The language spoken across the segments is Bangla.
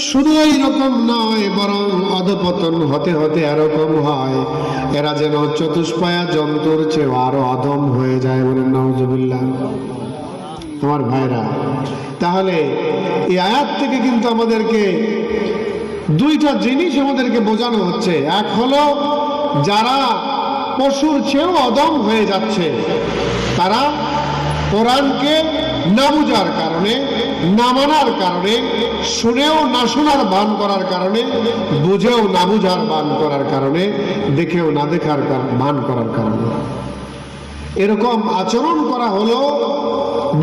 শুধু এইরকম নয়, বরং অধপতন হতে হতে এরকম হয় এরা যেন চতুষ্পয়া জন্তুর চেয়ে আরো অধম হয়ে যায়। বলেন নাউজুবিল্লাহ। আমার ভাইরা, তাহলে এই আয়াত থেকে কিন্তু আমাদেরকে দুইটা জিনিস আমাদেরকে বোঝানো হচ্ছে। এক হলো যারা পশুর চেয়েও অদম হয়ে যাচ্ছে, তারা কোরআনকে না বুঝার কারণে, না মানার কারণে, শুনেও না শোনার ভান করার কারণে, বুঝেও না বুঝার ভান করার কারণে, দেখেও না দেখার ভান করার কারণে এরকম আচরণ করা হলো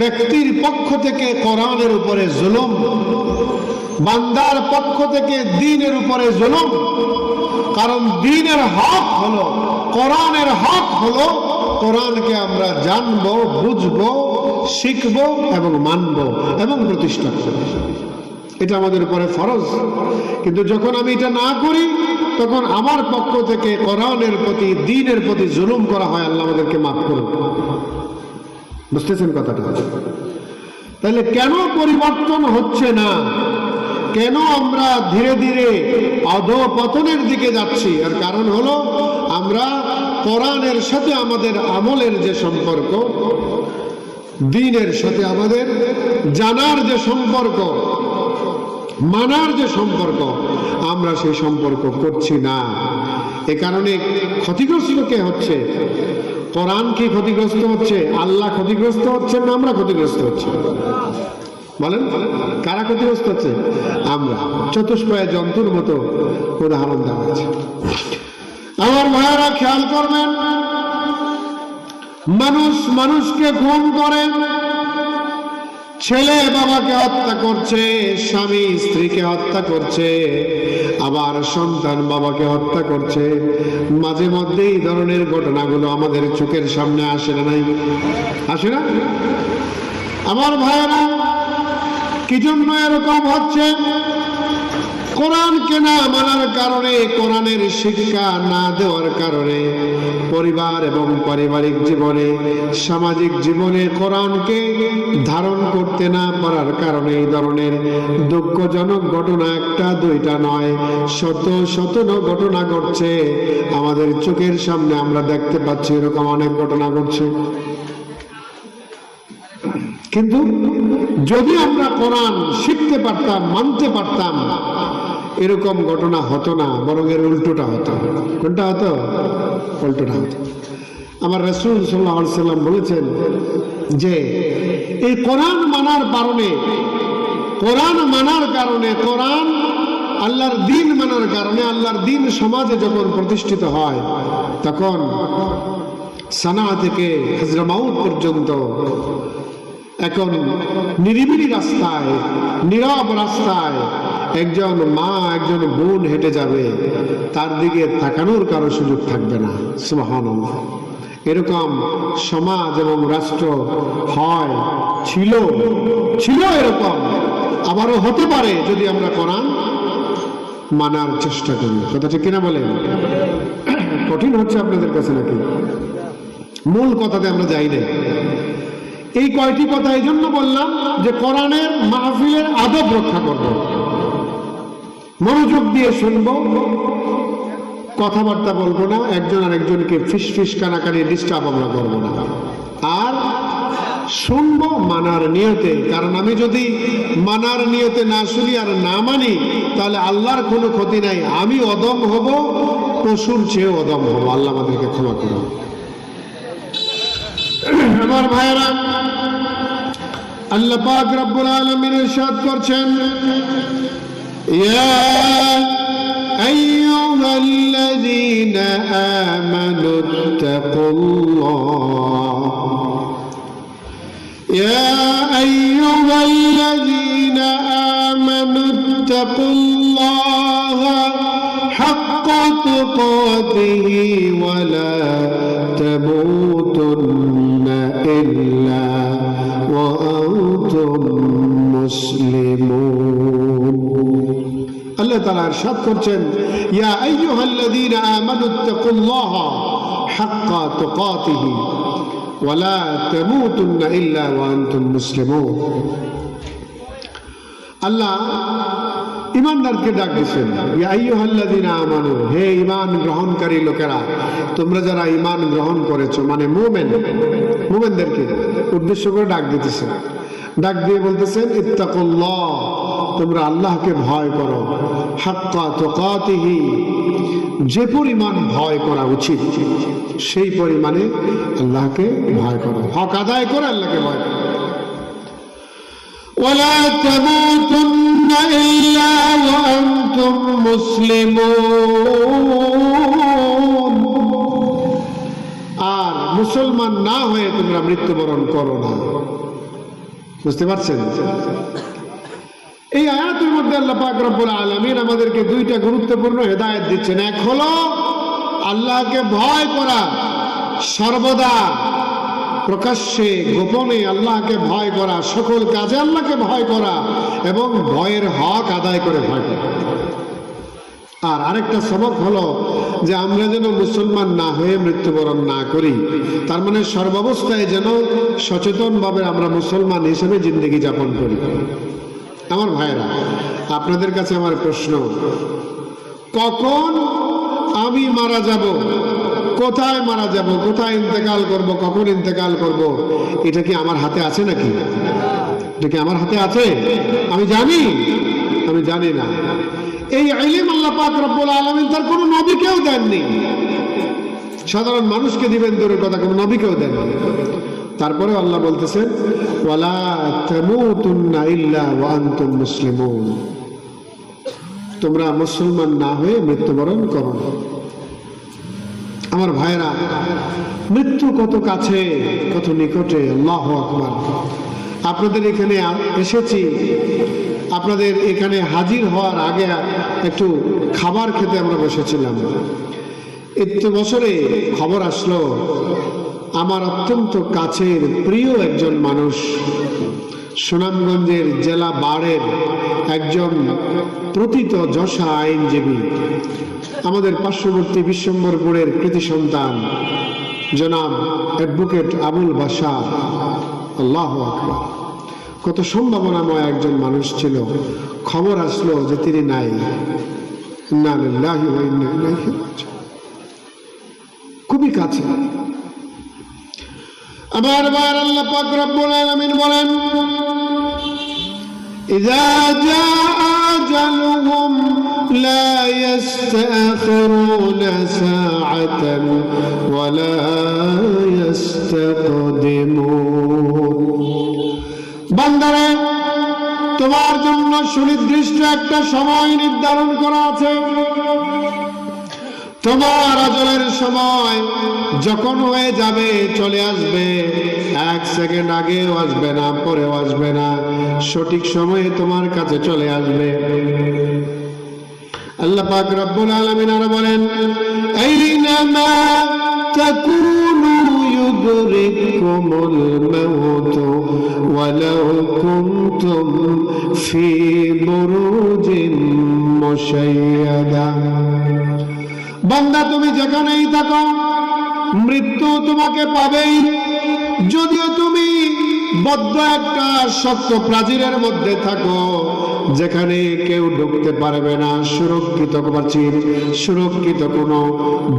ব্যক্তির পক্ষ থেকে কোরআনের উপরে জুলুম, বান্দার পক্ষ থেকে দ্বীনের উপরে জুলুম। কারণ দ্বীনের হক হলো, কোরআনের হক হলো কোরআনকে আমরা জানবো, বুঝবো, শিখবো এবং মানবো এবং প্রতিষ্ঠা করবো। এটা আমাদের উপরে ফরজ। কিন্তু যখন আমি এটা না করি, তখন আমার পক্ষ থেকে কোরআনের প্রতি, দ্বীনের প্রতি জুলুম করা হয়। আল্লাহ আমাদেরকে মাফ করুন। বুঝতেছেন কথাটা? তাহলে কেন পরিবর্তন হচ্ছে না? কেন আমরা ধীরে ধীরে অধঃপতনের দিকে যাচ্ছি? আর কারণ হলো আমরা কোরআনের সাথে আমাদের আমলের যে সম্পর্ক, দ্বীনের সাথে আমাদের জানার যে সম্পর্ক, মানার যে সম্পর্ক, আমরা সেই সম্পর্ক করছি না। এ কারণে ক্ষতিগ্রস্ত কে হচ্ছে? কোরআন কি ক্ষতিগ্রস্ত হচ্ছে? আল্লাহ ক্ষতিগ্রস্ত হচ্ছেন না আমরা ক্ষতিগ্রস্ত হচ্ছি? বলেন, কারা ক্ষতিগ্রস্ত হচ্ছে? আমরা। চতুষ্পয়া জন্তুর মতো উদাহরণ দেওয়া আছে। আমার ভাইয়েরা খেয়াল করবেন, মানুষ মানুষকে খুন করে, ছেলে বাবাকে হত্যা করছে, স্বামী স্ত্রীকে হত্যা করছে, আবার সন্তান বাবাকে হত্যা করছে। মাঝে মধ্যে এই ধরনের ঘটনাগুলো আমাদের চোখের সামনে আসে না? নাই আসে না? আমার ভাইয়েরা, কি জন্য এরকম হচ্ছে? কোরআনকে না মানার কারণে, কোরআনের শিক্ষা না দেওয়ার কারণে, পরিবার এবং পারিবারিক জীবনে, সামাজিক জীবনে কোরআনকে ধারণ করতে না পারার কারণে এই ধরনের দুঃখজনক ঘটনা একটা দুইটা নয়, শত শত ঘটনা ঘটছে আমাদের চোখের সামনে। আমরা দেখতে পাচ্ছি এরকম অনেক ঘটনা ঘটছে। কিন্তু যদি আমরা কোরআন শিখতে পারতাম, মানতে পারতাম, এরকম ঘটনা হতো না, বরং এর উল্টোটা হতো। কোনটা হতো? উল্টোটা হতো। আমার রাসূল সাল্লাল্লাহু আলাইহি সাল্লাম বলেছেন যে এই কোরআন মানার কারণে, কোরআন মানার কারণে, কোরআন আল্লাহর দ্বীন মানার কারণে, আল্লাহর দ্বীন সমাজে যখন প্রতিষ্ঠিত হয়, তখন সানা থেকে হযরমাউত পর্যন্ত এখন নিরিবিলি রাস্তায়, নীরব রাস্তায় একজন মা, একজন বোন হেঁটে যাবে, তার দিকে তাকানোর কারো সুযোগ থাকবে না। সুবহানাল্লাহ। এরকম সমাজ এবং রাষ্ট্র হয়, ছিল এরকম, আবারও হতে পারে যদি আমরা কোরআন মানার চেষ্টা করি। কথা ঠিক কিনা বলেন? কঠিন হচ্ছে আপনাদের কাছে নাকি? মূল কথাতে আমরা যাই না। এই কয়টি কথা এই জন্য বললাম যে কোরআনের মাহফিলের আদব রক্ষা করব, মনোযোগ দিয়ে শুনব, কথাবার্তা বলবো না, একজন আর একজনকে ফিস কানাকানি ডিস্টার্ব আমরা করবো না, আর শুনবো মানার নিয়তে। কারণ আমি যদি মানার নিয়তে না শুনি আর না মানি, তাহলে আল্লাহর কোনো ক্ষতি নাই, আমি অদম হব, পশুর চেয়েও অদম হব। আল্লাহ আমাদেরকে ক্ষমা করুন। আমার ভাইয়েরা, আল্লাহ পাক রব্বুল আলামিন ইরশাদ করছেন, ইয়া আইয়ুহাল্লাযীনা আমানুত্তাকুল্লাহ, ইয়া আইয়ুহাল্লাযীনা আমানুত্তাকুল্লাহ হাক্কা তুকাতিহি ওয়া লা তামুতুন্না ইল্লা ওয়া আনতুম মুসলিমুন। আল্লাহ তাআলা ইরশাদ করছেন, ইয়া আইয়ুহাল্লাযীনা আমানুত্তাকুল্লাহ হাক্কা তুকাতিহি ওয়া লা তামুতুন্না ইল্লা ওয়া আনতুম মুসলিমুন। আল্লাহ ইমানদারকে ডাক দিচ্ছেন, ইয়া আইয়ুহাল্লাযীনা আমানু, হে ঈমান গ্রহণকারী লোকেরা, তোমরা যারা ঈমান গ্রহণ করেছো, মানে মুমিনদেরকে উদ্দেশ্য করে ডাক দিতেছেন। ডাক দিয়ে বলতেছেন ইত্তাকুল্লাহ, তোমরা আল্লাহকে ভয় করো, হাক্কা তুকাতিহি, যে পরিমাণ ভয় করা উচিত সেই পরিমাণে আল্লাহকে ভয় করো, হক আদায় করে আল্লাহকে ভয় করো। ওয়ালা তামুতুন্না ইল্লা ওয়া আনতুম মুসলিমুন, আর মুসলমান না হয়ে তোমরা মৃত্যুবরণ করো না। বুঝতে পারছেন? এই আয়াতের মধ্যে আল্লাহ পাক রব্বুল আলামিন আমাদেরকে দুইটা গুরুত্বপূর্ণ হেদায়েত দিচ্ছেন। এক হলো আল্লাহকে ভয় করা, সর্বদা প্রকাশ্যে গোপনে আল্লাহকে ভয় করা, সকল কাজে আল্লাহকে ভয় করা এবং ভয়ের হক আদায় করে ভয় করা। আর আরেকটা সবক হলো যে আমরা যেন মুসলমান না হয়ে মৃত্যুবরণ না করি, তার মানে সর্বাবস্থায় যেন সচেতনভাবে আমরা মুসলমান হিসেবে জিন্দেগি যাপন করি। আমার ভাইরা, আপনাদের কাছে আমার প্রশ্ন, কখন আমি মারা যাব, কোথায় মারা যাব, কোথায় ইন্তেকাল করব, কখন ইন্তেকাল করব, এটা কি আমার হাতে আছে নাকি? এটা কি আমার হাতে আছে? আমি জানি না। এই ইলম আল্লাহ পাক রব্বুল আলামিন তার কোনো নবীকেও দেননি। সাধারণ মানুষকে দিবেন দূরের কথা, কোনো নবীকেও দেননি। তারপরে আল্লাহ বলতেছেন ওয়ালা তামুতুন্না ইল্লা ওয়া আনতুম মুসলিমুন, তোমরা মুসলমান না হয়ে মৃত্যুবরণ করো না। আমার ভাইরা, মৃত্যু কত কাছে, কত নিকটে, আল্লাহু আকবার। আপনাদের এখানে এসেছি, আপনাদের এখানে হাজির হওয়ার আগে একটু খাবার খেতে আমরা বসেছিলাম। একটু বছরে খবর আসলো আমার অত্যন্ত কাছের প্রিয় একজন মানুষ, সুনামগঞ্জের জেলা বাড়ের একজন প্রথিত যশা আইনজীবী, আমাদের পার্শ্ববর্তী বিশ্বম্বরপুরের কৃতি সন্তান জনাব অ্যাডভোকেট আবুল বাশার, আল্লাহু আকবার। কত সম্ভাবনাময় একজন মানুষ ছিল। খবর আসলো যে তিনি নাই। ইন্না লিল্লাহি ওয়া ইন্না ইলাইহি রাজিউন। খুবই কাছে। আবার আল্লাহ পাক রব্বুল আলামিন বলেন ইযা জাআ আজালুহুম লা ইস্তাখিরুনা সাআতান ওয়া লা ইস্তাকদিমুন। বান্দারে, তোমার জন্য সুনির্দিষ্ট একটা সময় নির্ধারণ করা আছে। তোমার আজলের সময় যখন হয়ে যাবে, চলে আসবে। এক সেকেন্ড আগেও আসবে না, পরেও আসবে না, সঠিক সময়ে তোমার কাছে চলে আসবে। আল্লাহ পাক রব্বুল আলামিন আর বলেন আইনামা তাকুনু ইউদরিকুমুল মাউত ওয়ালাউ কুনতুম ফি বুরুজিন মুশাইয়াদা। বান্দা, তুমি যেখানেই থাকো মৃত্যু তোমাকে পাবেই। যদিও তুমি বদ্ধ একটা শক্ত প্রাচীরের মধ্যে থাকো, যেখানে কেউ ঢুকতে পারবে না, সুরক্ষিত কোনো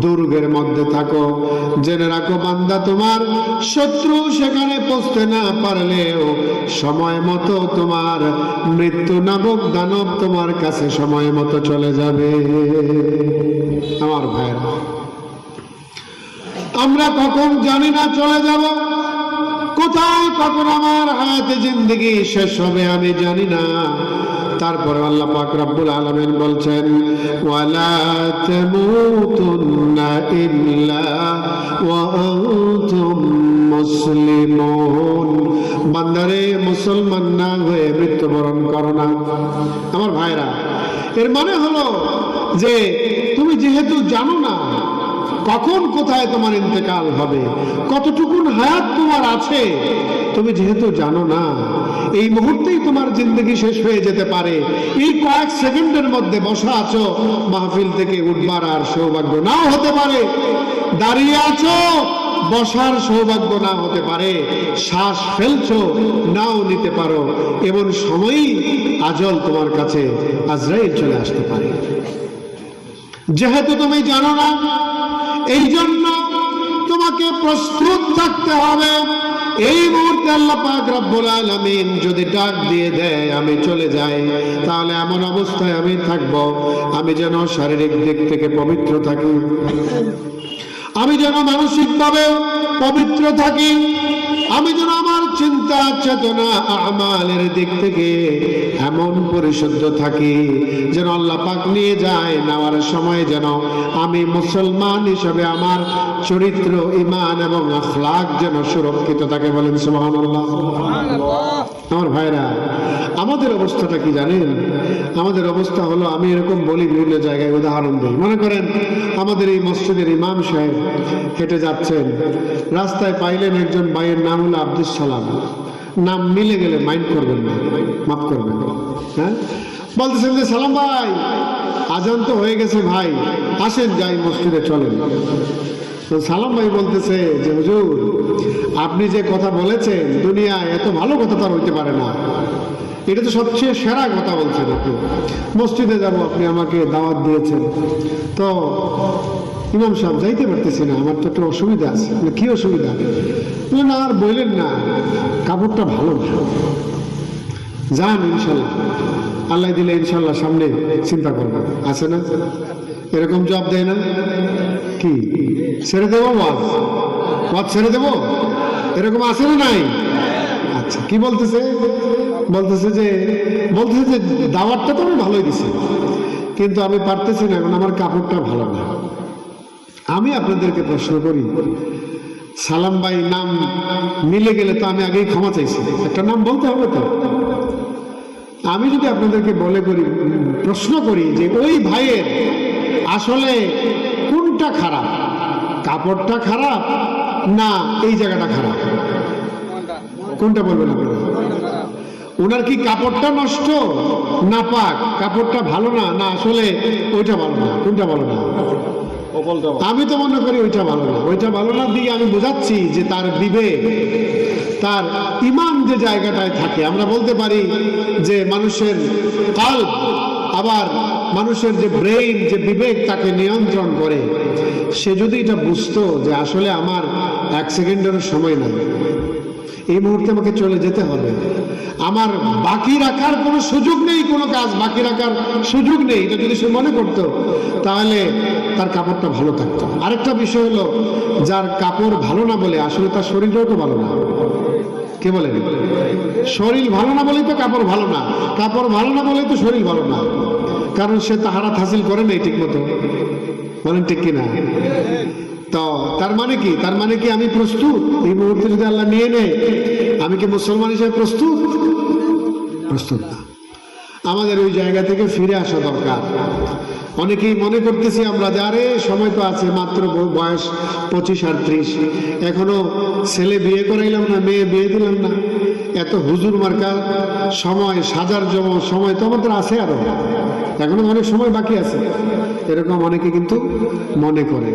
দুর্গের মধ্যে থাকো, জেনে রাখো বান্দা, তোমার শত্রু সেখানে পৌঁছতে না পারলেও সময় মতো তোমার মৃত্যু নামক দানব তোমার কাছে সময় মতো চলে যাবে। আমার ভাইরা, আমরা কখন জানি না চলে যাব, কোথায় কখন আমার হায়াতে জিন্দেগি শেষ হবে আমি জানি না। তারপরে আল্লাহ পাক রব্বুল আলামিন বলছেন ওয়ালা তামুতুন্না ইল্লা ওয়া আনতুম মুসলিমুন। বান্দারে, মুসলমান না হয়ে মৃত্যুবরণ করো না। আমার ভাইরা, এর মানে হলো যে তুমি যেহেতু জানো না কখন কোথায় তোমার ইন্তেকাল হবে, কতটুকুন হায়াত তোমার আছে, তুমি যেহেতু জানো না এই মুহূর্তেই তোমার জিন্দগি শেষ হয়ে যেতে পারে, এই কয়েক সেকেন্ডের মধ্যে বসা আছো, মাহফিল থেকে উঠবার আর সৌভাগ্য নাও হতে পারে, দাঁড়িয়ে আছো, বসার সৌভাগ্য না হতে পারে, শ্বাস ফেলছো নাও নিতে পারো, এমন সময়ই আজল তোমার কাছে আজরাইল চলে আসতে পারে। যেহেতু তুমি জানো না, এই জন্য তোমাকে প্রস্তুত থাকতে হবে। এই মুহূর্তে আল্লাহ পাক রব্বুল আলামিন যদি ডাক দিয়ে দেয় আমি চলে যাই, তাহলে এমন অবস্থায় আমি থাকব, আমি যেন শারীরিক দিক থেকে পবিত্র থাকি, আমি যেন মানসিকভাবে পবিত্র থাকি, আমি যেন আমার চিন্তা চেতনা আমালের দিক থেকে এমন পরিশুদ্ধ থাকি যেন আল্লাহ পাক নিয়ে যায়, নেওয়ার সময় যেন আমি মুসলমান হিসেবে আমার চরিত্র, ঈমান এবং আখলাক যেন সুরক্ষিত থাকে। বলেন সুবহানাল্লাহ। আমার ভাইরা, আমাদের অবস্থাটা কি জানেন? আমাদের অবস্থা হলো, আমি এরকম বলি বিভিন্ন জায়গায়, উদাহরণ দিই। মনে করেন আমাদের এই মসজিদের ইমাম সাহেব হেঁটে যাচ্ছেন, রাস্তায় পাইলেন একজন ভাইয়ের নাম হলো আব্দুল সালাম, নাম মিলে গেলে মাইন্ড করবেন না, মাফ করবেন, হ্যাঁ, বলতেছেন যে সালাম ভাই আজান তো হয়ে গেছে ভাই, আসেন যাই মসজিদে চলেন। তো সালাম ভাই বলতেছে যে হুজুর আপনি যে কথা বলেছেন দুনিয়ায় এত ভালো কথা তো আর হইতে পারে না, এটা তো সবচেয়ে সেরা কথা বলছেন আপনি, মসজিদে যাব আপনি আমাকে দাওয়াত দিয়েছেন, তো ইমাম সাহেব যাইতে পারতেছি না, আমার তো একটা অসুবিধা আছে। কি অসুবিধা? না আর বললেন না, কাপড়টা ভালো না, যান ইনশাল্লাহ, আল্লাহ দিলে ইনশাল্লাহ সামনে চিন্তা করবেন, আছে না? এরকম জবাব দেয় না? কি ছেড়ে দেবো ওয়াজ ছেড়ে দেবো, এরকম আছে না নাই? আচ্ছা, কি বলতেছে? বলতেছে যে দাওয়াতটা তো আমি ভালোই দিছি, কিন্তু আমি পারতেছি না, এখন আমার কাপড়টা ভালো না। আমি আপনাদেরকে প্রশ্ন করি, সালাম ভাই নাম মিলে গেলে তো আমি আগেই ক্ষমা চাইছি, একটা নাম বলতে হবে তো। আমি যদি আপনাদেরকে প্রশ্ন করি যে ওই ভাইয়ের আসলে কোনটা খারাপ, কাপড়টা খারাপ না এই জায়গাটা খারাপ, কোনটা বলবেন আপনারা? ওনার কি কাপড়টা নষ্ট না পাক, কাপড়টা ভালো না, না আসলে ওইটা ভালো না, কোনটা ভালো না? আমি তো মনে করি ওইটা ভালো না। ওইটা ভালো না দিয়ে আমি বোঝাচ্ছি যে তার বিবেক, তার ঈমান যে জায়গাটায় থাকে, আমরা বলতে পারি যে মানুষের কলব, আবার মানুষের যে ব্রেইন, যে বিবেক তাকে নিয়ন্ত্রণ করে, সে যদি এটা বুঝতো যে আসলে আমার এক সেকেন্ডেরও সময় নাই, এই মুহূর্তে আমাকে চলে যেতে হবে, আমার বাকি রাখার কোনো সুযোগ নেই, কোনো কাজ বাকি রাখার সুযোগ নেই, এটা যদি সে মনে করতো তাহলে তার কাপড়টা ভালো থাকতো। আরেকটা বিষয় হলো, যার কাপড় ভালো না বলে আসলে তার শরীরটাও তো ভালো না। কে বলেন? শরীর ভালো না বলেই তো কাপড় ভালো না, কাপড় ভালো না বলেই তো শরীর ভালো না, কারণ সে তাহারাত হাসিল করে নাই ঠিক মতো। বলেন ঠিক কিনা? তো তার মানে কি? তার মানে কি আমি প্রস্তুত? এই মুহূর্তে যদি আল্লাহ নিয়ে নেয়, আমি কি মুসলমান হিসেবে প্রস্তুত? প্রস্তুত না। আমাদের ওই জায়গা থেকে ফিরে আসা দরকার। অনেকেই মনে করতেছি আমরা যে আরে সময় তো আছে, মাত্র বয়স 25 আর 30, এখনো ছেলে বিয়ে করাইলাম না, মেয়ে বিয়ে দিলাম না, এত হুজুর মার্কার সময়, সাজার সময় তো আমাদের আছে, আরো এখনো অনেক সময় বাকি আছে, এরকম অনেকে কিন্তু মনে করে।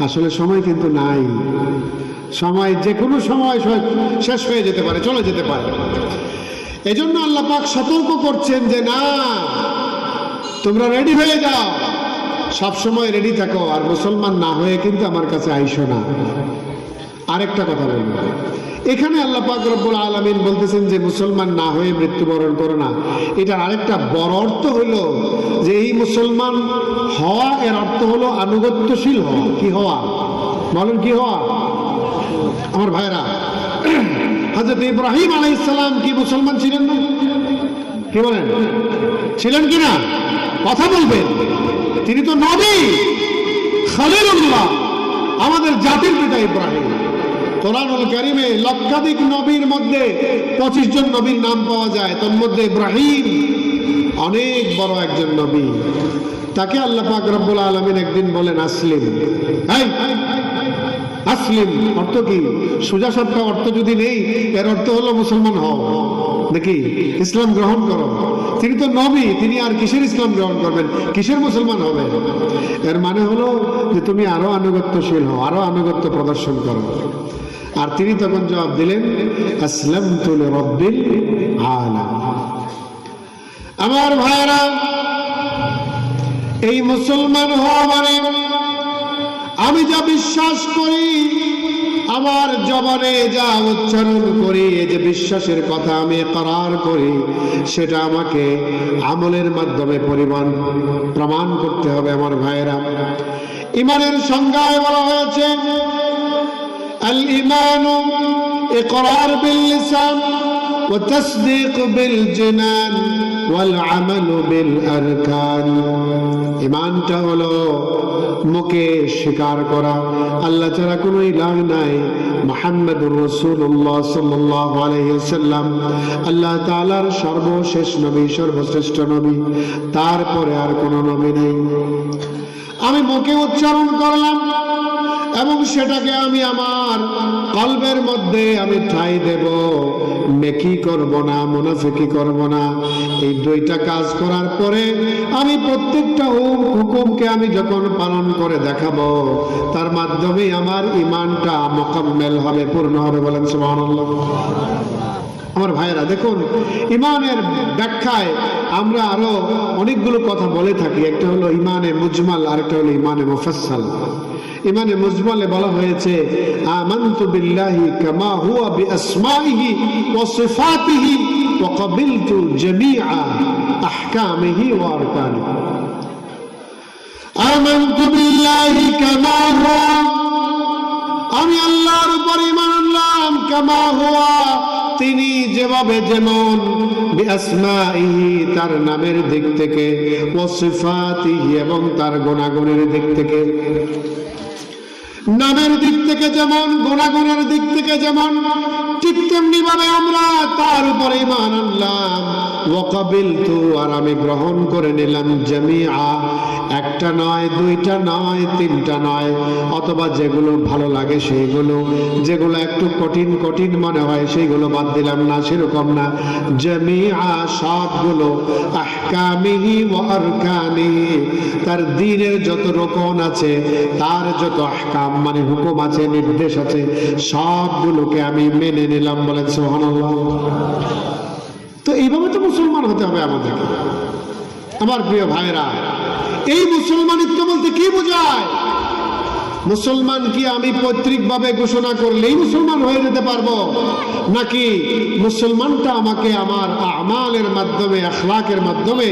আসলে সময় কিন্তু নাই, সময় যে কোনো সময় শেষ হয়ে যেতে পারে, চলে যেতে পারে। এজন্য আল্লাহ পাক সতর্ক করছেন যে না, তোমরা রেডি হয়ে যাও, সব সময় রেডি থাকো, আর মুসলমান না হয়ে কিন্তু আমার কাছে আইসো না। আরেকটা কথা বলবো, এখানে আল্লাহ পাক রব্বুল আলামিন বলতেছেন যে মুসলমান না হয়ে মৃত্যুবরণ করো না, এটার আরেকটা বড় অর্থ হলো যে এই মুসলমান হওয়া, এর অর্থ হলো আনুগত্যশীল হওয়া। কি হওয়া? বলেন কি হওয়া? আমার ভাইরা, হযরত ইব্রাহিম আলাইহিস সালাম কি মুসলমান ছিলেন না? কি বলেন, ছিলেন কিনা? কথা বলবেন। তিনি তো নবী, খলিলুল্লাহ, আমাদের জাতির পিতা ইব্রাহিম। কোরআনুল কারীমে লক্ষাধিক নবীর মধ্যে 25 জন নবীর নাম পাওয়া যায়, তার মধ্যে ইব্রাহিম অনেক বড় একজন নবী। তাকে আল্লাহ পাক রব্বুল আলামিন একদিন বলেন আসলিম। আসলিম অর্থ কি? সোজা সাপটা অর্থ যদি নেই, এর অর্থ হলো মুসলমান হও। নাকি ইসলাম গ্রহণ করো। তিনি তো নবী, তিনি আর কিসের ইসলাম গ্রহণ করবেন, কিসের মুসলমান হবে? এর মানে হলো যে তুমি আরো আনুগত্যশীল হও, আরো আনুগত্য প্রদর্শন করো। আর তিনি তখন জবাব দিলেন, আসলামতু লিরাব্বিল আলামিন। আমার ভাইরা, এই মুসলমান হওয়া মানে আমি যা বিশ্বাস করি, আমার জবানে যা উচ্চারণ করি, এই যে বিশ্বাসের কথা আমি ইকরার করি, সেটা আমাকে আমলের মাধ্যমে প্রমাণ করতে হবে। আমার ভাইরা, ইমানের সংজ্ঞায় বলা হয়েছে আল ঈমানু ইকরার বিল লিসান ওয়া তাসদীক বিল জিনান ওয়াল আমালু বিল আরকান। ঈমানটা হলো মুখে স্বীকার করা আল্লাহ ছাড়া কোনো ইলাহ নাই, মুহাম্মাদুর রাসূলুল্লাহ সাল্লাল্লাহু আলাইহি ওয়াসাল্লাম আল্লাহ তাআলার সর্বশেষ নবী, সর্বশ্রেষ্ঠ নবী, তারপরে আর কোনো নবী নেই। আমি মুখে উচ্চারণ করলাম এবং সেটাকে আমি আমার কলবের মধ্যে আমি ঠাঁই দেব, নেকি করব না, মুনাফিকি করব না। এই দুইটা কাজ করার পরে আমি প্রত্যেকটা হুকুমকে আমি যখন পালন করে দেখাবো, তার মাধ্যমে আমার ঈমানটা মুকাম্মেল হবে, পূর্ণ হবে। বলেন সুবহানাল্লাহ। আমার ভাইয়েরা দেখুন, ঈমানের ব্যাখ্যায় আমরা আরো অনেকগুলো কথা বলে থাকি। একটা হলো ঈমানে মুজমাল, আরেকটা হলো ঈমানে মুফাসসাল। ঈমানে মুজমালে বলা হয়েছে আমানতু বিল্লাহি কামা হুয়া বিআসমাইহি ওয়া সিফাতিহি ওয়া ক্বাবিলতু জামিআ আহকামিহি ওয়া আরকানিহি। আমানতু বিল্লাহি কামা হুয়া, আমি আল্লাহর উপর ঈমান আনলাম, কামা হুয়া, তিনি যেভাবে, যেমন, বিআসমাইহি, তার নামের দিক থেকে, ওয়া সিফাতিহি, এবং তার গুণাগুণের দিক থেকে। নামের দিক থেকে যেমন, গুণাগুণের দিক থেকে যেমন, ঠিক তেমনি ভাবে আমরা তার উপরে ঈমান আনলাম। ওয়া ক্বাবিলতু, আর আমি গ্রহণ করে নিলাম, জামিআ, একটা নয়, দুইটা নয়, তিনটা নয়, অথবা যেগুলো ভালো লাগে সেইগুলো, যেগুলো একটু কঠিন কঠিন মনে হয় সেইগুলো বাদ দিলাম না, সেরকম না, জামিআ, সবগুলো, আহকামিহি ওয়া আরকানিহি, তার দ্বীনের যত রকম আছে, তার যত আহকাম মানে হুকুম আছে, নির্দেশ আছে, সবগুলোকে আমি মেনে নিলাম। বলেন সুবহানাল্লাহ। তো এইভাবে তো মুসলমান হতে হবে আমাদেরকে। আমার প্রিয় ভাইরা, এই মুসলমানিত্ব বলতে কি বোঝায়? মুসলমান কি আমি পৈতৃকভাবে ঘোষণা করলেই মুসলমান হয়ে যেতে পারবো, নাকি মুসলমানটা আমাকে আমার আমালের মাধ্যমে, আখলাকের মাধ্যমে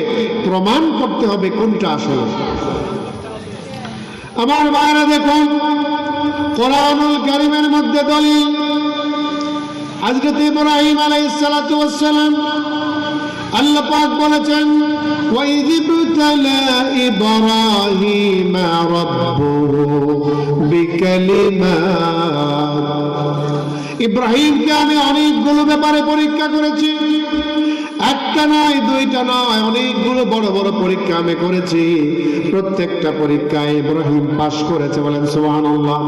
প্রমাণ করতে হবে কোনটা আসলে? আমার ভাইরা দেখুন, কোরআনুল কারীমের মধ্যে দলিল, হযরত ইব্রাহিম আলাইহিস সালাতু ওয়াস সালাম, আল্লাহ পাক বলেছেন, وَإِذِ ابْتَلَى إِبْرَاهِيمَ رَبُّهُ بِكَلِمَاتٍ। ইব্রাহিমকে আমি অনেকগুলো ব্যাপারে পরীক্ষা করেছি, একটা নয়, দুইটা নয়, অনেকগুলো বড় বড় পরীক্ষা আমি করেছি। প্রত্যেকটা পরীক্ষায় ইব্রাহিম পাশ করেছে। বলেন সুবহানাল্লাহ।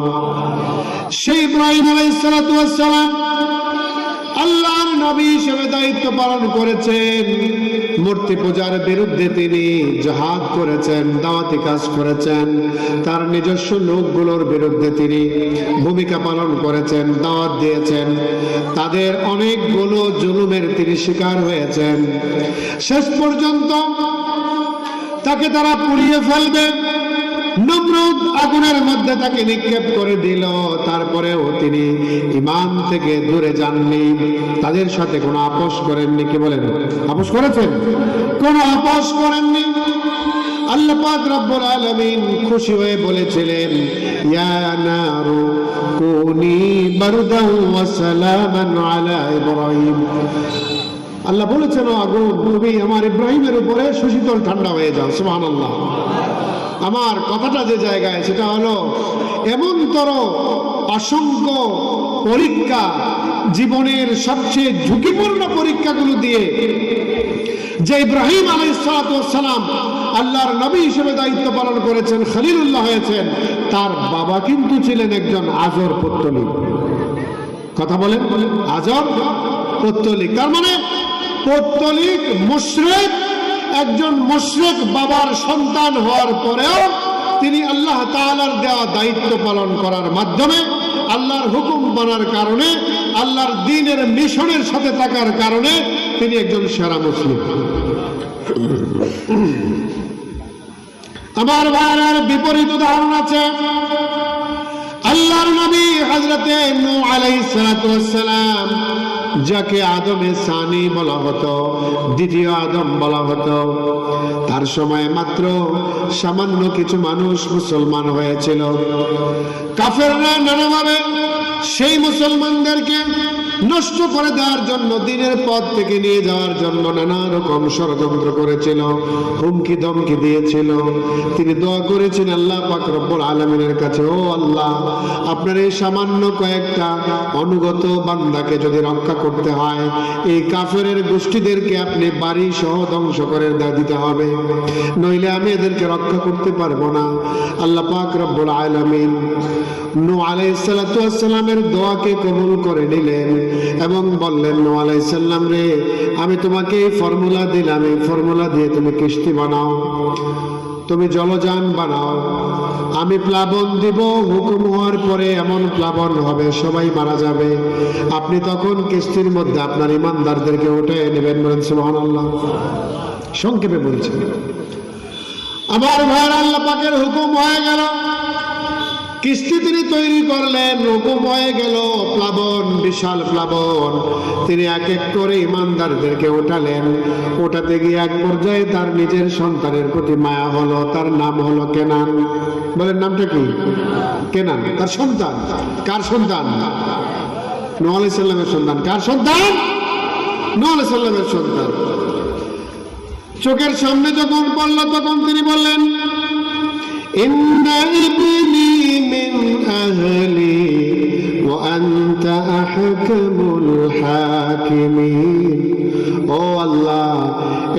সেই ইব্রাহিম আলাইহিস সালাতু ওয়াস সালাম আল্লাহর নবী হিসেবে দায়িত্ব পালন করেছেন। মূর্তি পূজার বিরুদ্ধে তিনি জিহাদ করেছেন, দাওয়াতি কাজ করেছেন। তার নিজস্ব লোকগুলোর বিরুদ্ধে তিনি ভূমিকা পালন করেছেন, দাওয়াত দিয়েছেন। তাদের অনেকগুলো জুলুমের তিনি শিকার হয়েছেন। শেষ পর্যন্ত তাকে তারা পুড়িয়ে ফেলবে, নমরুদ আগুনের মধ্যে তাকে নিক্ষেপ করে দিল। তারপরেও তিনি ঈমান থেকে দূরে যাননি, তাদের সাথে কোনো আপোষ করেননি। কি বলেন? আপোষ করেছেন? কোনো আপোষ করেননি। আল্লাহ পাক রব্বুল আলামিন খুশি হয়ে বলেছিলেন, ইয়া নারু কুনি বারদান ওয়া সালামান আলা ইব্রাহিম। আল্লাহ বলেছেন, ও আগুন, তুমি আমার ইব্রাহিমের উপরে সুশীতল ঠান্ডা হয়ে যাও। সুবহানাল্লাহ। আমার কথাটা যে জায়গায়, সেটা হলো এমনতর অসংখ্য পরীক্ষা, জীবনের সবচেয়ে ঝুঁকিপূর্ণ পরীক্ষাগুলো দিয়ে যে ইব্রাহিম আলাইহিস সালাতু ওয়াস সালাম আল্লাহর নবী হিসেবে দায়িত্ব পালন করেছেন, খলিলুল্লাহ হয়েছেন, তার বাবা কিন্তু ছিলেন একজন আজর পৌত্তলিক। কথা বলেন, আজর পৌত্তলিক। তার মানে পৌত্তলিক মুশরিক, একজন মুশরিক বাবার সন্তান হওয়ার পরেও তিনি আল্লাহ তাআলার দেওয়া দায়িত্ব পালন করার মাধ্যমে, আল্লাহর হুকুম মানার কারণে, আল্লাহর দ্বীনের মিশনের সাথে থাকার কারণে তিনি একজন সেরা মুসলিম। আমার ভাইয়ের বিপরীত উদাহরণ আছে। আল্লাহর নবী হযরতে নূহ আলাইহিস সালাতু ওয়াস সালাম, যাকে আদমে সানি বলা হতো, দ্বিতীয় আদম বলা হতো, তার সময় মাত্র সামান্য কিছু মানুষ মুসলমান হয়েছিল। কাফেররা নানাভাবে সেই মুসলমানদেরকে নষ্ট করে দেওয়ার জন্য, দ্বীনের পথ থেকে নিয়ে যাওয়ার জন্য নানা রকম ষড়যন্ত্র করেছিল, হুমকি ধমকি দিয়েছিল। তিনি দোয়া করেছেন আল্লাহ পাক রব্বুল আলামিনের কাছে, ও আল্লাহ, আপনার এই সামান্য কয়েকটা অনুগত বান্দাকে যদি রক্ষা করতে হয়, এই কাফেরের গোষ্ঠীদেরকে আপনি বাড়ি সহ ধ্বংস করে দিতে হবে, নইলে আমি এদেরকে রক্ষা করতে পারবো না। আল্লাহ পাক রব্বুল আলামিন নূহ আলাইহিস সালাতু ওয়াস সালামের দোয়াকে কবুল করে নিলেন এবং বললেন, নূহ আলাইহিস সালাম রে, আমি তোমাকে এই ফর্মুলা দিলাম, এই ফর্মুলা দিয়ে তুমি কিস্তি বানাও, তুমি জলযান বানাও, আমি প্লাবন দিব, হুকুম হওয়ার পরে এমন প্লাবন হবে সবাই মারা যাবে, আপনি তখন কিস্তির মধ্যে আপনার ইমানদারদেরকে উঠে নেবেন। বলেন সুবহানাল্লাহ। সংক্ষেপে বলছেন। আমার ভাইয়ের, আল্লাহ পাকের হুকুম হয়ে গেল, কিস্তি তিনি তৈরি করলেন, হুকুম হয়ে গেল, প্লাবন, বিশাল প্লাবন। তিনি এক এক করে ইমানদারদেরকে ওঠালেন। ওঠাতে গিয়ে এক পর্যায়ে তার নিজের সন্তানের প্রতি মায়া হলো। তার নাম হলো কেনান। বলেন নামটা কি? কেনান। তার সন্তান। কার সন্তান? নূহ আলাইহিস সালামের সন্তান। কার সন্তান? নূহ আলাইহিস সালামের সন্তান। চোখের সামনে যখন পড়ল তখন তিনি বললেন, ইন্না ইবনি মিন আহলি ওয়া আনতা আহকামুল হাকিমিন। ও আল্লাহ,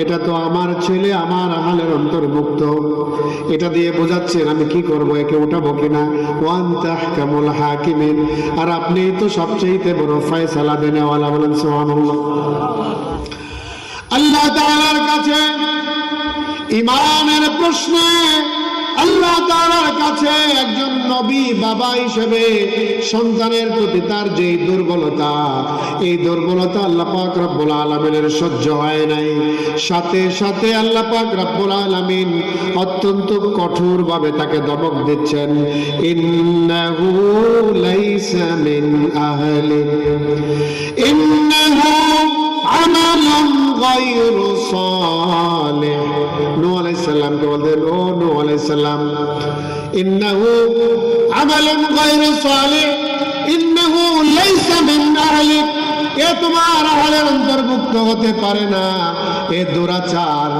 এটা তো আমার ছেলে, আমার আহলের অন্তর্ভুক্ত। এটা দিয়ে বোঝাচ্ছেন আমি কি করব, একে উঠাবো কিনা। ওয়া আনতা আহকামুল হাকিমিন, আর আপনি তো সবচেয়ে বড় ফয়সালা দেনেওয়ালা। বলেন সুবহানাল্লাহ। আল্লাহ তাআলার কাছে ঈমানের প্রশ্নে, আল্লাহ তাআলার কাছে একজন নবী বাবা হিসেবে সন্তানের প্রতি তার যে দুর্বলতা, এই দুর্বলতা আল্লাহ পাক রব্বুল আলামিনের সহ্য হয় নাই। সাথে সাথে আল্লাহ পাক রব্বুল আলামিন অত্যন্ত কঠোর ভাবে তাকে ধমক দিচ্ছেন, ইন্নাহু লাইসা মিন আহলি, ইন্নাহু আমালুন গায়রু সালিহ। নূহ আলাইহিস সালামকে বলতেন, ও নূহ আলাইহিস সালাম, ইন্নাহু আমালুন গায়রু সালিহ, ইন্নাহু লাইসা মিন আহলিক, এ তোমার আহলের অন্তর্ভুক্ত হতে পারে না। এ দুরাচার,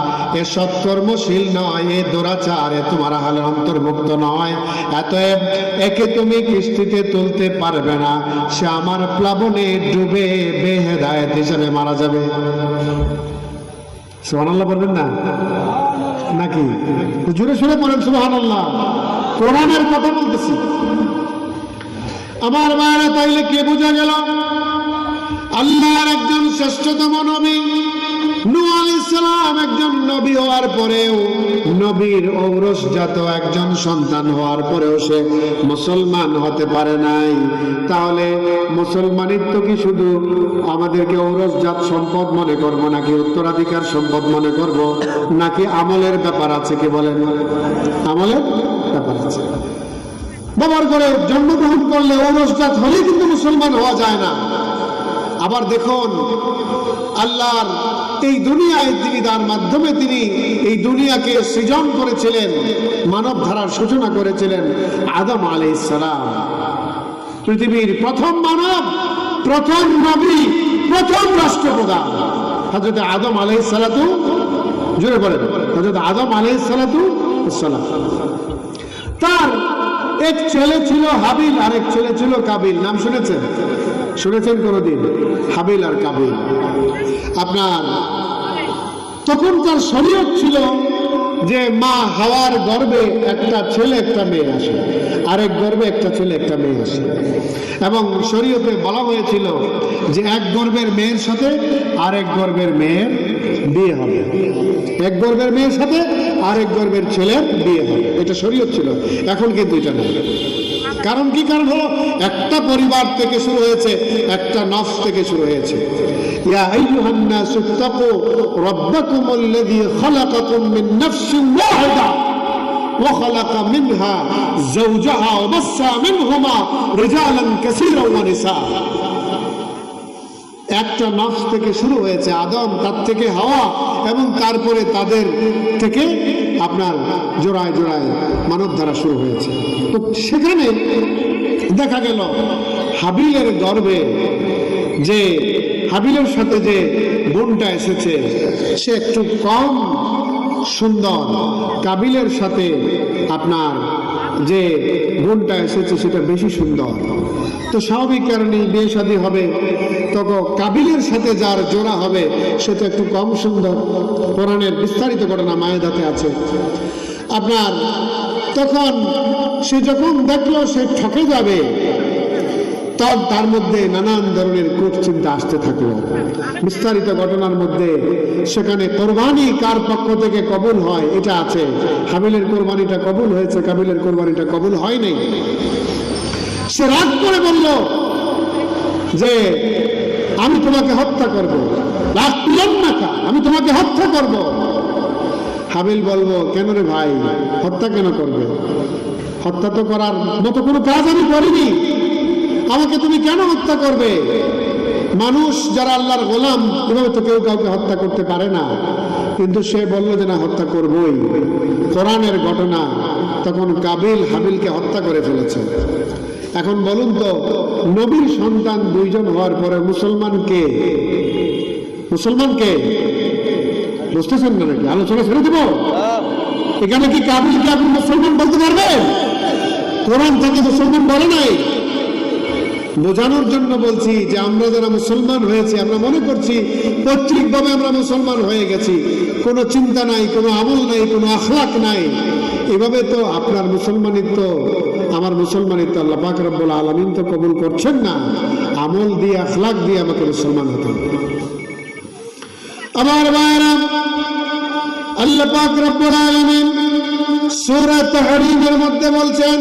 এ সৎকর্মশীল নয়, এ দুরাচার, এ তোমার আহলের অন্তর্ভুক্ত নয়। এতএব একে তুমি কিস্তিতে তুলতে পারবে না। সে আমার প্লাবনে ডুবে বেহেদায়েত হিসেবে মারা যাবে। সুবহানাল্লাহ বলবেন না নাকি? জোরে শুনে পড়েন সুবহানাল্লাহ। কোরআনের কথা বলতেছি। আমার মায়েরা, তাইলে কে বোঝা গেল? আল্লাহর একজন শ্রেষ্ঠতম নবী নূহ আলাইহিস সালাম একজন নবী হওয়ার পরেও, নবীর ঔরসজাত একজন সন্তান হওয়ার পরেও সে মুসলমান হতে পারে নাই। তাহলে মুসলমানিত্ব কি শুধু আমাদেরকে ঔরসজাত সম্পদ মনে করব, নাকি উত্তরাধিকার সম্পদ মনে করব, নাকি আমলের ব্যাপার আছে? কি বলেন? আমলের ব্যাপার আছে। বাবার করে জন্মগ্রহণ করলে, ঔরসজাত হলেই কিন্তু মুসলমান হওয়া যায় না। আবার দেখুন, আল্লাহর এই দুনিয়ায় তিনি তার মাধ্যমে তিনি এই দুনিয়াকে সৃজন করেছিলেন, মানব ধারার সূচনা করেছিলেন আদম আলাইহিস সালাম। পৃথিবীর প্রথম মানব, প্রথম নবী, প্রথম রাষ্ট্রপ্রধান হযরত আদম আলাইহিস সালাতু, জোরে বলেন, হযরত আদম আলাইহিস সালাতু ওয়াসসালাম। তার এক ছেলে ছিল হাবিল, আর এক ছেলে ছিল কাবিল। নাম শুনেছেন? শুনেছেন কোনদিন? হাবিল আর কাবিল। আপনার তখন তার শরীয়ত ছিল যে মা হাওয়ার গর্ভে একটা ছেলে একটা মেয়ে আসে, আরেক গর্ভে একটা ছেলে একটা মেয়ে আসে, এবং শরীয়তে বলা হয়েছিল যে এক গর্ভের মেয়ের সাথে আরেক গর্ভের মেয়ের বিয়ে হবে, এক গর্ভের মেয়ের সাথে আরেক গর্ভের ছেলের বিয়ে হবে, এটা শরীয়ত ছিল। এখন কিন্তু এটা নেই। কারণ কি? কারণ হলো একটা পরিবার থেকে শুরু হয়েছে, একটা নফস থেকে শুরু হয়েছে। ইয়া আইয়ুহান নাসু তাকু রাব্বাকুমুল্লাযী খালাকাকুম মিন নাফসিন ওয়াহিদা ওয়া খালাকা মিনহা যাওজাহা ওয়া বাসসা মিনহুমা রিজালান কাসীরান ওয়া নিসা। একটা নফস থেকে শুরু হয়েছে আদম, তার থেকে হাওয়া, এবং তারপরে তাদের থেকে আপনার জোড়ায় জোড়ায় মানব ধারা শুরু হয়েছে। তো সেখানে দেখা গেল হাবিলের গর্ভে যে হাবিলের সাথে যে বোনটা এসেছে সে একটু কম সুন্দর, কাবিলের সাথে আপনার যে বোনটা এসেছে সেটা বেশি সুন্দর। তো স্বাভাবিক কারণে বিয়ে শাদী হবে, তখন কাবিলের সাথে যার জোড়া হবে সে তো একটু কম সুন্দর। কোরআনের বিস্তারিত ঘটনা মায়েদাতে আছে আপনার। তখন সে যখন দেখলো সে ঠকে যাবে, তখন তার মধ্যে নানান ধরনের কূট চিন্তা আসতে থাকলো। বিস্তারিত ঘটনার মধ্যে সেখানে কোরবানি কার পক্ষ থেকে কবুল হয় এটা আছে। হাবিলের কোরবানিটা কবুল হয়েছে, কাবিলের কোরবানিটা কবুল হয় নাই। সে রাগ করে বলল যে আমি তোমাকে হত্যা করব, আমি তোমাকে হত্যা করব। হাবিল বলবো কেন রে ভাই, হত্যা কেন করবে? হত্যা তো করার মতো কোনো কাজ আমি করিনি, আমাকে তুমি কেন হত্যা করবে? মানুষ যারা আল্লাহর গোলাম এভাবে তো কেউ কাউকে হত্যা করতে পারে না। কিন্তু সে বলল যে না, হত্যা করবই। কোরআনের ঘটনা, তখন কাবিল হাবিলকে হত্যা করে ফেলেছে। এখন বলুন তো, নবীর সন্তান দুইজন হওয়ার পরে মুসলমান কে? বুঝতেছেন না নাকি? আলোচনা ছেড়ে দেব? এখানে কি কাবিলকে আপনি মুসলমান বলতে পারবেন? কোরআন থেকে মুসলমান বলে নাই। বোঝানোর জন্য বলছি যে আমরা যারা মুসলমান হয়েছি, আমরা মনে করছি পৈতৃকভাবে আমরা মুসলমান হয়ে গেছি, কোনো চিন্তা নাই, কোনো আমল নাই, কোনো আখলাক নাই। এভাবে তো আপনার মুসলমানিত্ব, আমার মুসলমানিত্ব আল্লাহ পাক রব্বুল আলামিন তো কবুল করছেন না। আমল দিয়ে, আখলাক দিয়ে আমাকে মুসলমান হতে হবে। আমার ভাইরা, আল্লাহ পাক রব্বুল আলামিন সূরা তাহরীমের মধ্যে বলছেন,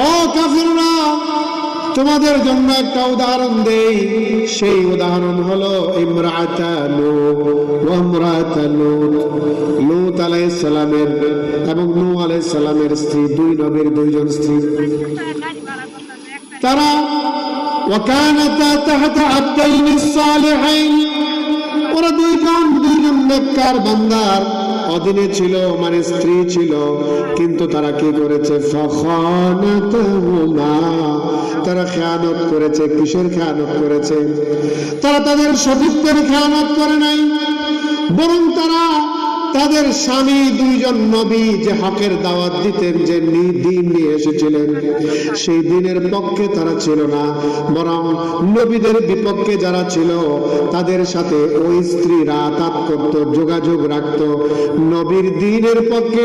ও কাফিররা, তোমাদের জন্য একটা উদাহরণ দেই। সেই উদাহরণ হলো ইমরাতা লূত ওয়া ইমরাতা লূত। লূত আলাইহিস সালামের এবং নূহ আলাইহিস সালামের স্ত্রী, দুই নবীর দুইজন স্ত্রী। তারা ওয়াকানাতা তাহতা আবদাইনি সালিহাইন, ওরা দুইজন নেককার বান্দার অধীনে ছিল, মানে স্ত্রী ছিল। কিন্তু তারা কি করেছে? ফাখানাতুহুমা, তারা খেয়ানত করেছে। কিসের খেয়ানত করেছে? তারা তাদের সতীত্বের খেয়ানত করে নাই, বরং তারা তাদের স্বামী, দুইজন নবী যে হকের দাওয়াত দিতেন, যে দিন নিয়ে এসেছিলেন, সেই দিনের পক্ষে তারা ছিল না, বরং নবীদের বিপক্ষে যারা ছিল তাদের সাথে ওই স্ত্রীরা আতাত করত, যোগাযোগ রাখত। নবীর দিনের পক্ষে,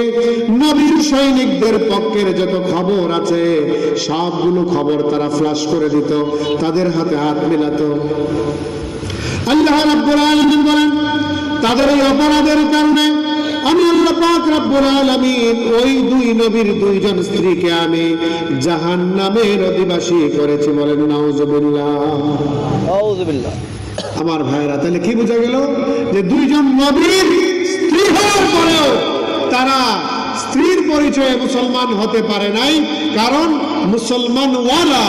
নবীর সৈনিকদের পক্ষের যত খবর আছে সবগুলো খবর তারা ফ্লাশ করে দিত, তাদের হাতে হাত মেলাতো। আল্লাহ রাব্বুল আলামিন বলেন, তাদের এই অপরাধের কারণে আমি আল্লাহ পাক রব্বুল আলামিন ওই দুই নবীর দুইজন স্ত্রীকে আমি জাহান্নামের অধিবাসী করেছি। বলেন নাউজুবিল্লাহ। আমার ভাইরা, তাহলে কি বোঝা গেল? যে দুইজন নবীর স্ত্রী হওয়ার পরেও তারা স্ত্রীর পরিচয়ে মুসলমান হতে পারে নাই। কারণ মুসলমান ওয়ালা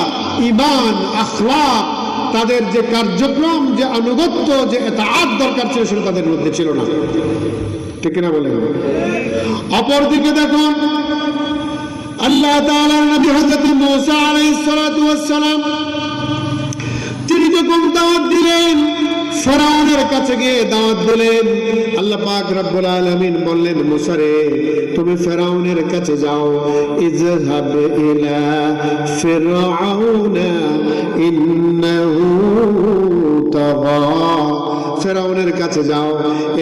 ঈমান, আখলাক, তাদের যে কার্যক্রম, যে আনুগত্য, যে ইতাআত দরকার ছিল সেটা তাদের মধ্যে ছিল না। ঠিক কিনা বলেন? অপরদিকে দেখুন, আল্লাহ তাআলার নবী হযরত মূসা আলাইহিস সালাতু ওয়াস সালাম, তিনি যখন দাওয়াত দিলেন, ফেরাউনের কাছে গিয়ে দাওয়াত দিলেন, আল্লাহ পাক রব্বুল আলামিন বললেন, মূসা রে, তুমি ফেরাউনের কাছে যাও। ইযহাব ইলা ফিরআউনা ইন্নাহু তাগা, ফেরাউনের কাছে যাও,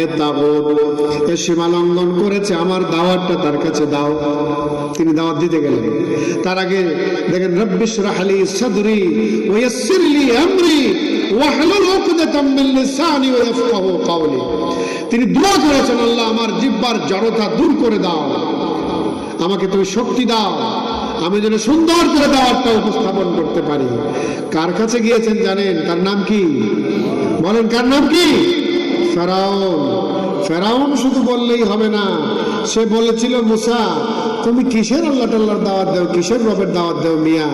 এ তাগুত, এ সীমা লঙ্ঘন করেছে, আমার দাওয়াতটা তার কাছে দাও। তিনি দাওয়াত দিতে গেলেন। তার আগে দেখেন, রব্বি ইশরাহ লি সাদরি ওয়া ইয়াসসির লি আমরি ওয়াহলুল উকদাতাম মিন লিসানি ওয়াফকাহু কওলি। তিনি দোয়া করেছেন, আল্লাহ আমার জিহ্বার জড়তা দূর করে দাও, আমাকে তুমি শক্তি দাও, আমি যেন সুন্দর করে দাওয়াতটা উপস্থাপন করতে পারি। কার কাছে গিয়েছেন জানেন? তার নাম কি? বলেন, কার নাম কি? ফেরাউন। ফেরাউন শুধু বললেই হবে না, সে বলেছিল, মুসা তুমি কিসের আল্লাহ টাল্লাহর দাওয়াত দাও, কিসের রবের দাওয়াত দাও মিয়া,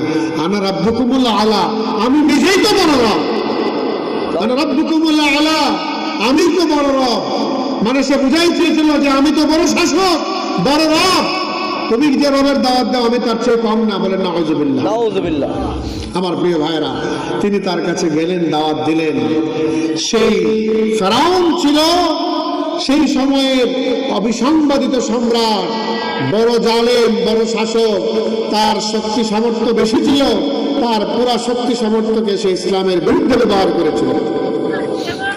আনা রাব্বুকুমুল আলা, আমি নিজেই তো বড় রব, আনা রাব্বুকুমুল আলা, আমি তো বড় রব। মানে সে বুঝাই চেয়েছিল যে আমি তো বড় শাসক, বড় রব, তুমি যে রবের দাওয়াত দাও আমি তার চেয়ে কম না। বলেন নাউজুবিল্লাহ, নাউজুবিল্লাহ। আমার প্রিয় ভাইরা, তিনি তার কাছে গেলেন, দাওয়াত দিলেন। সেই ফেরাউন ছিল সেই সময়ের অবিসংবাদিত সম্রাট, বড় জালেম, বড় শাসক। তার শক্তি সামর্থ্য বেশি ছিল, তার পুরা শক্তি সামর্থ্যকে সে ইসলামের বিরুদ্ধে ব্যবহার করেছিল।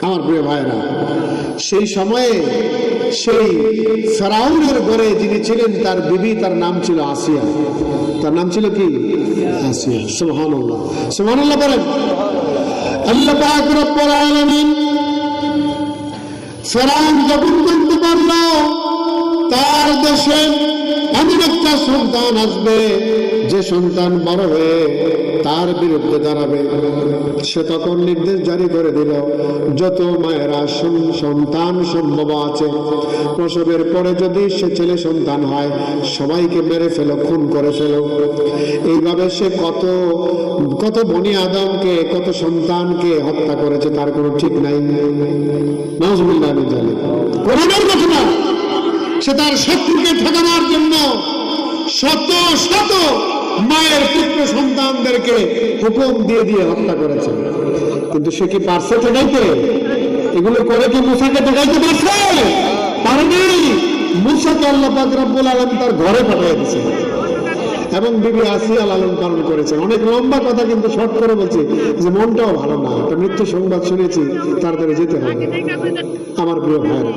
আমার প্রিয় ভাইরা, সেই সময়ে সেই ফেরাউনের ঘরে যিনি ছিলেন, তার বিবি, তার নাম ছিল আসিয়া। তার নাম ছিল কি? আসিয়া। সুবহানাল্লাহ, সুবহানাল্লাহ বলেন। আল্লাহ পাক রব্বুল আলামিন ফেরাউন যখন জানতে পারল তার দেশে এমন একটা সন্তান আসবে যে সন্তান বড় হয়ে তার বিরুদ্ধে দাঁড়াবে, সে তখন নির্দেশ জারি করে দিল, যত মায়েরা সন্তান সম্ভব আছে, প্রসবের পরে যদি সে ছেলে সন্তান হয় সবাইকে মেরে ফেলো, খুন করে ফেলো। এইভাবে সে কত কত বনি আদমকে, কত সন্তানকে হত্যা করেছে, তার কোনো ঠিক নাই। নাউজুবিল্লাহ মিন যালিক। কোরআনের ঘটনা। সে তার শত্রুকে ঠেকানোর জন্য শত শত মায়ের পুত্র সন্তানদেরকে হুকুম দিয়ে দিয়ে হত্যা করেছে। কিন্তু সে কি পারছে ঠেকাইতে? এগুলো করে কি মুসাকে ঠেকাইতে পারছে? পারেনি। মুসাকে আল্লাহ পাক রব্বুল আলামিন তার ঘরে পাঠিয়ে দিয়েছে এবং বিবি আসিয়া লালন পালন করেছেন। অনেক লম্বা কথা, কিন্তু শর্ট করে বলছি যে মনটাও ভালো না, একটা মৃত্যু সংবাদ শুনেছি, তাড়াতাড়ি যেতে হবে। আমার প্রিয় ভাইরা,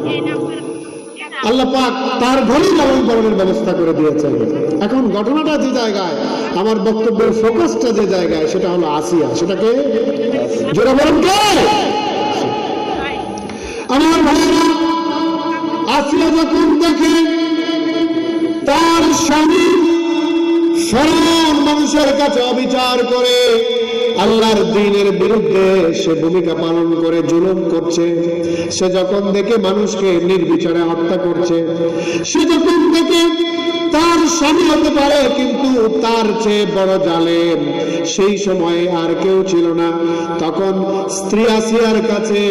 আল্লাহ পাক তার ঘরেই লালন পালনের ব্যবস্থা করে দিয়েছেন। এখন ঘটনাটা যে জায়গায়, আমার বক্তব্যের ফোকাসটা যে জায়গায়, সেটা হলো আসিয়া। সেটাকে জোরে বলেন কে? আমার ভাইরা, আসিয়া যখন দেখে তার স্বামী ফেরাউন মানুষের কাছে অবিচার করে, আল্লাহর দ্বীনের বিরুদ্ধে সে ভূমিকা পালন করে জুলুম করছে, সে যখন দেখে মানুষকে নির্বিচারে হত্যা করছে, সে যখন দেখে তার স্বামী হতে পারে কিন্তু তার চেয়ে বড় জালেম সেই সময়ে আর কেউ ছিল না, তখন স্ত্রী আসিয়ার কাছে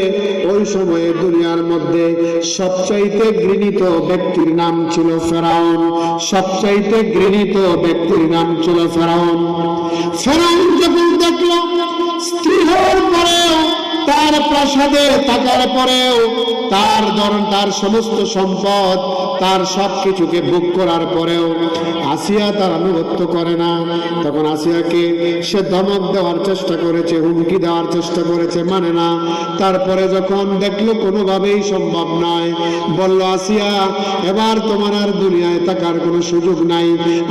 ওই সময়ে দুনিয়ার মধ্যে সবচাইতে ঘৃণিত ব্যক্তির নাম ছিল ফেরাউন। সবচাইতে ঘৃণিত ব্যক্তির নাম ছিল ফেরাউন। ফেরাউন যখন দেখলো স্ত্রী হওয়ার পরেও, তার প্রাসাদে থাকার পরেও, তার সমস্ত সম্পদ, তার সবকিছুকে ভোগ করার পরেও আসিয়া তার আনুগত্য করে না, তখন আসিয়াকে সে ধমক দেওয়ার চেষ্টা করেছে, হুমকি দেওয়ার চেষ্টা করেছে, মানে না। তারপরে যখন দেখলো কোনোভাবেই সম্ভব নয়, বলল, আসিয়া এবার তোমার আর দুনিয়ায় থাকার কোনো সুযোগ নাই,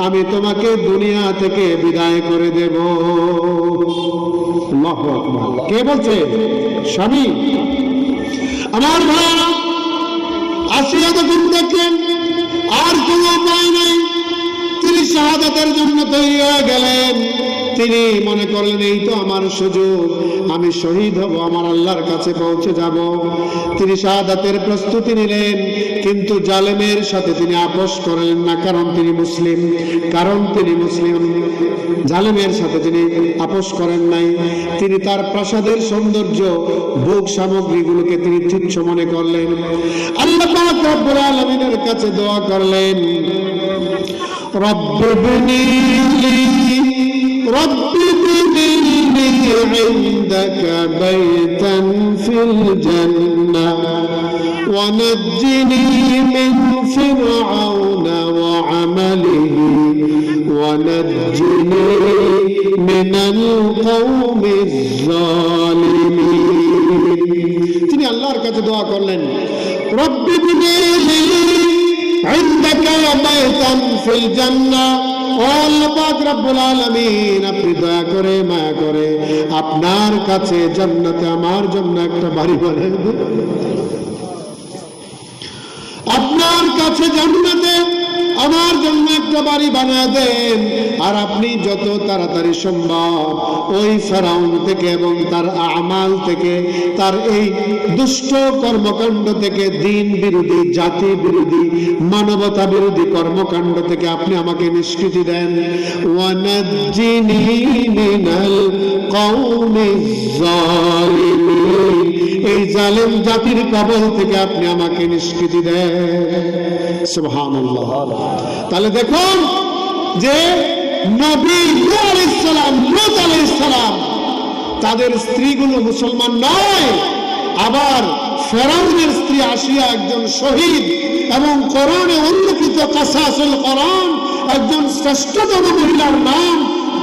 আমি তোমাকে দুনিয়া থেকে বিদায় করে দেব। আল্লাহু আকবার। কে বলছে? স্বামী। আমার ভাইরা, আসিয়া যখন দেখলেন আর কোনো উপায় নেই, তিনি শাহাদাতের জন্য তৈরি হয়ে গেলেন। তিনি মনে করলেন এই তো আমার সুযোগ, আমি শহীদ হব, আমার আল্লাহর কাছে পৌঁছে যাব। তিনি শাহাদাতের প্রস্তুতি নিলেন, কিন্তু জালেমের সাথে তিনি আপোষ করলেন না, কারণ তিনি মুসলিম। জালেমের সাথে তিনি আপোষ করেন নাই। তিনি তার প্রাসাদের সৌন্দর্য, ভোগ সামগ্রীগুলোকে তিনি তুচ্ছ মনে করলেন। আল্লাহ পাক রব্বুল আলামিনের কাছে দোয়া করলেন, রব্বি বিনি ইনদাকা বাইতান ফিল জান্নাহ ওয়া নাজ্জিনি মিন ফিরআউনা ওয়া আমালিহি ওয়া নাজ্জিনি মিনাল কওমিজ জালিমিন। তিনি আল্লাহর কাছে দোয়া করলেন, রব্বি বিনি ইনদাকা বাইতান ফিল জান্নাহ। ও আল্লাহ পাক রব্বুল আলামিন, আপনি দয়া করে মায়া করে আপনার কাছে জান্নাতে আমার জন্য একটা বাড়ি বানান। আপনার কাছে জান্নাতে আমার জন্য একটা বাড়ি বানিয়ে দেন। আর আপনি যত তাড়াতাড়ি সম্ভব ওই ফেরাউন থেকে এবং তার আমাল থেকে, তার এই দুষ্ট কর্মকাণ্ড থেকে, দিন বিরোধী, জাতি বিরোধী, মানবতা বিরোধী কর্মকাণ্ড থেকে আপনি আমাকে নিষ্কৃতি দেন। ওয়ানাজ্জিনি মিনাল কওমিজ জালিমিন, এই জালেম জাতির কবল থেকে আপনি আমাকে নিষ্কৃতি দেন। সুবহানাল্লাহ। তাহলে দেখুন যে নবী নূহ আলাইহিস সালাম, লূত আলাইহিস সালাম, তাদের স্ত্রীগুলো মুসলমান নয়, আবার ফেরাউনের স্ত্রী আসিয়া একজন শহীদ এবং কোরআনে উল্লেখিত কাসাসুল কোরআন একজন শ্রেষ্ঠতম মহিলার নাম,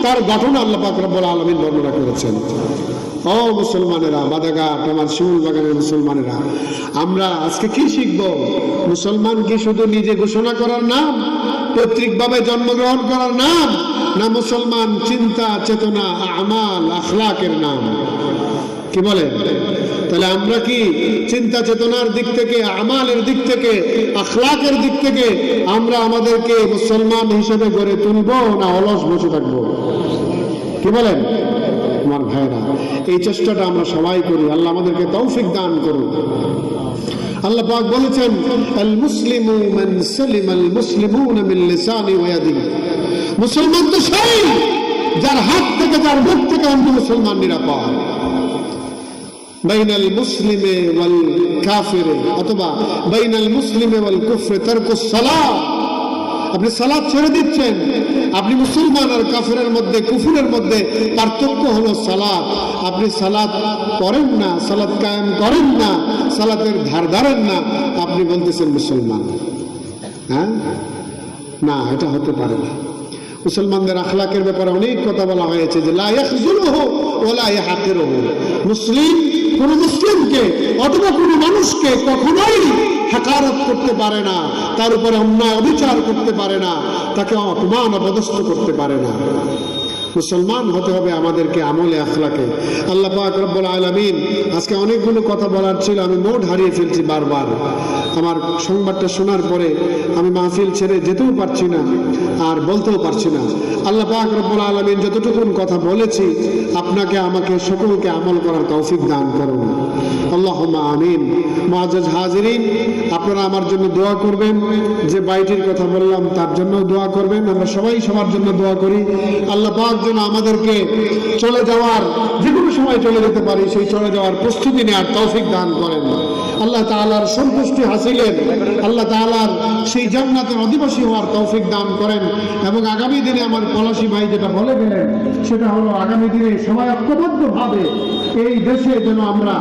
তার ঘটনা আল্লাহ পাক রব্বুল আলামিন বর্ণনা করেছেন। ও মুসলমানেরা, বাদাঘাট আমার শিমুল বাগানের মুসলমানেরা, আমরা আজকে কি শিখব? মুসলমান কি শুধু নিজে ঘোষণা করার নাম, পৈতৃকভাবে জন্মগ্রহণ করার নাম, না মুসলমান চিন্তা চেতনা আমাল আখলাকের নাম? কি বলেন? তাহলে আমরা কি চিন্তা চেতনার দিক থেকে, আমালের দিক থেকে, আখলাকের দিক থেকে আমরা আমাদেরকে মুসলমান হিসেবে গড়ে তুলবো, না অলস বসে থাকবো? কি বলেন আমার ভাইরা? এই চেষ্টাটা আমরা সবাই করি। আল্লাহ আমাদেরকে তৌফিক দান করুন। আল্লাহ পাক বলেছেন, আল মুসলিমু মান সালিমাল মুসলিমুনা মিন লিসানি ওয়া ইয়াদিহি, মুসলমান তো সেই যার হাত থেকে, যার মুখ থেকে অন্য মুসলমান নিরাপদ। বাইনাল মুসলিমে ওয়াল কাফিরে, অথবা বাইনাল মুসলিমে ওয়াল কুফরে তারকুস সালাত, আপনি সালাত ছেড়ে দিচ্ছেন। আপনি মুসলমান আর কাফেরের মধ্যে, কুফরের মধ্যে পার্থক্য হলো সালাত। আপনি সালাত পড়েন না, সালাত কায়েম করেন না, সালাতের ধার ধারেন না, আপনি বলতেছেন মুসলমান? হ্যাঁ, না, এটা হতে পারে না। মুসলমানদের আখলাকের ব্যাপারে অনেক কথা বলা হয়েছে, যে লা ইয়াখযুলুহু ওয়া লা ইয়াহকিরুহু, মুসলিম কোন মুসলিমকে অথবা কোন মানুষকে কখনোই হাকারত করতে পারে না, তার উপরে অন্যায় অবিচার করতে পারে না, তাকে অপমান অপদস্থ করতে পারে না। মুসলমান হতে হবে আমাদেরকে আমলে আখলাকে। আল্লাহ পাক রব্বুল আলামিন, আজকে অনেকগুলো কথা বলার ছিল, আমি মোট হারিয়ে ফেলছি বারবার। আমার সংবাদটা শোনার পরে আমি মাহফিল ছেড়ে যেতেও পারছি না, আর বলতেও পারছি না। আল্লাহ পাক রব্বুল আলামিন যতটুকুন কথা বলেছি, আপনাকে আমাকে সকলকে আমল করার তৌফিক দান করুন। আল্লাহুম্মা আমিন। মুআজ্জাজ হাজিরিন, আপনারা আমার জন্য দোয়া করবেন। যে বাইটির কথা বললাম তার জন্য দোয়া করবেন। আমরা সবাই সবার জন্য দোয়া করি। আল্লাহ পাক যেন আমাদেরকে চলে যাওয়ার, যে কোনো সময় চলে যেতে পারি, সেই চলে যাওয়ার প্রস্তুতি নেওয়ার তৌফিক দান করেন। আল্লাহ তাআলার সন্তুষ্টি হাসিলের, আল্লাহ তাআলার সেই জান্নাতের অধিবাসী হওয়ার তৌফিক দান করেন। এবং আগামী দিনে আমার পলাশী ভাই যেটা বলে গেলেন, সেটা হলো আগামী দিনে সবাই ঐক্যবদ্ধভাবে এই দেশে যেন আমরা